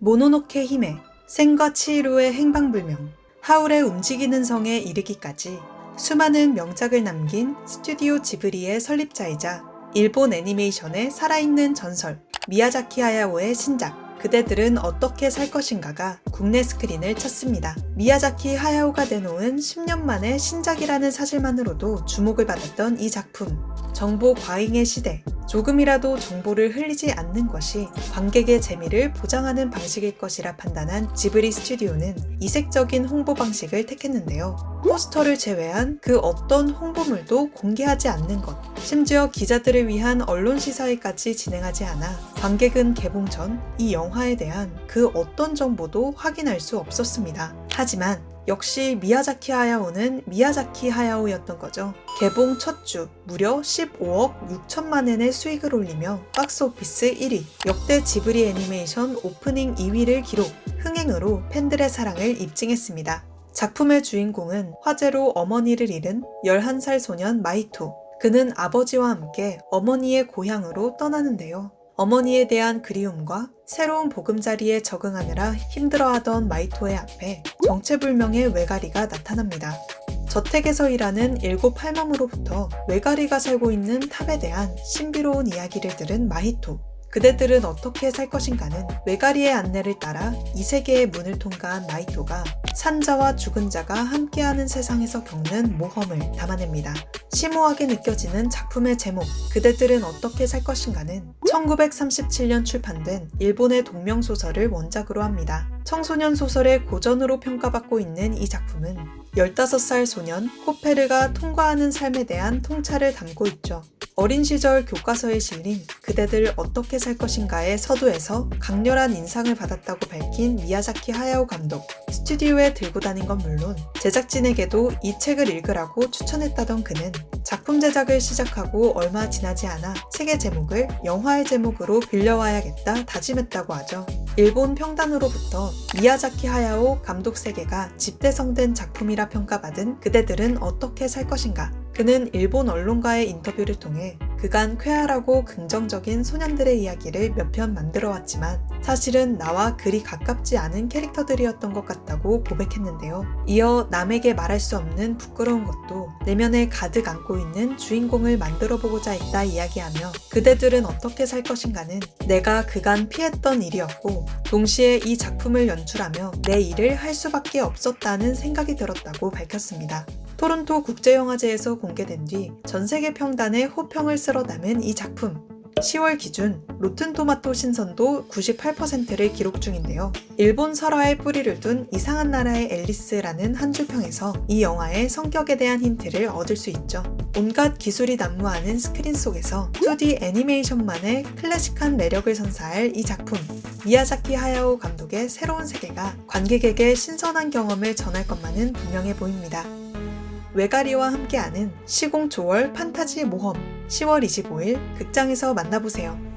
모노노케 히메, 센과 치히로의 행방불명, 하울의 움직이는 성에 이르기까지 수많은 명작을 남긴 스튜디오 지브리의 설립자이자 일본 애니메이션의 살아있는 전설, 미야자키 하야오의 신작 그대들은 어떻게 살 것인가가 국내 스크린을 쳤습니다. 미야자키 하야오가 내놓은 10년 만의 신작이라는 사실만으로도 주목을 받았던 이 작품. 정보 과잉의 시대, 조금이라도 정보를 흘리지 않는 것이 관객의 재미를 보장하는 방식일 것이라 판단한 지브리 스튜디오는 이색적인 홍보 방식을 택했는데요. 포스터를 제외한 그 어떤 홍보물도 공개하지 않는 것, 심지어 기자들을 위한 언론 시사회까지 진행하지 않아 관객은 개봉 전 이 영화에 대한 그 어떤 정보도 확인할 수 없었습니다. 하지만 역시 미야자키 하야오는 미야자키 하야오였던 거죠. 개봉 첫 주 무려 15억 6천만 엔의 수익을 올리며 박스오피스 1위, 역대 지브리 애니메이션 오프닝 2위를 기록, 흥행으로 팬들의 사랑을 입증했습니다. 작품의 주인공은 화재로 어머니를 잃은 11살 소년 마이토. 그는 아버지와 함께 어머니의 고향으로 떠나는데요. 어머니에 대한 그리움과 새로운 보금자리에 적응하느라 힘들어하던 마이토의 앞에 정체불명의 외가리가 나타납니다. 저택에서 일하는 7할멈으로부터 외가리가 살고 있는 탑에 대한 신비로운 이야기를 들은 마히토. 그대들은 어떻게 살 것인가는 외가리의 안내를 따라 이 세계의 문을 통과한 마이토가 산자와 죽은 자가 함께하는 세상에서 겪는 모험을 담아냅니다. 심오하게 느껴지는 작품의 제목, 그대들은 어떻게 살 것인가는 1937년 출판된 일본의 동명소설을 원작으로 합니다. 청소년 소설의 고전으로 평가받고 있는 이 작품은 15살 소년 코페르가 통과하는 삶에 대한 통찰을 담고 있죠. 어린 시절 교과서에 실린 그대들 어떻게 살 것인가의 서두에서 강렬한 인상을 받았다고 밝힌 미야자키 하야오 감독. 스튜디오에 들고 다닌 건 물론 제작진에게도 이 책을 읽으라고 추천했다던 그는 작품 제작을 시작하고 얼마 지나지 않아 책의 제목을 영화의 제목으로 빌려와야겠다 다짐했다고 하죠. 일본 평단으로부터 미야자키 하야오 감독 세계가 집대성된 작품이라 평가받은 그대들은 어떻게 살 것인가. 그는 일본 언론과의 인터뷰를 통해 그간 쾌활하고 긍정적인 소년들의 이야기를 몇 편 만들어왔지만 사실은 나와 그리 가깝지 않은 캐릭터들이었던 것 같다고 고백했는데요. 이어 남에게 말할 수 없는 부끄러운 것도 내면에 가득 안고 있는 주인공을 만들어보고자 했다 이야기하며 그대들은 어떻게 살 것인가는 내가 그간 피했던 일이었고 동시에 이 작품을 연출하며 내 일을 할 수밖에 없었다는 생각이 들었다고 밝혔습니다. 토론토 국제영화제에서 공개된 뒤 전세계 평단의 호평을 쓸어 담은 이 작품. 10월 기준 로튼토마토 신선도 98%를 기록 중인데요. 일본 설화에 뿌리를 둔 이상한 나라의 앨리스라는 한 줄평에서 이 영화의 성격에 대한 힌트를 얻을 수 있죠. 온갖 기술이 난무하는 스크린 속에서 2D 애니메이션만의 클래식한 매력을 선사할 이 작품. 미야자키 하야오 감독의 새로운 세계가 관객에게 신선한 경험을 전할 것만은 분명해 보입니다. 외가리와 함께하는 시공초월 판타지 모험 10월 25일 극장에서 만나보세요.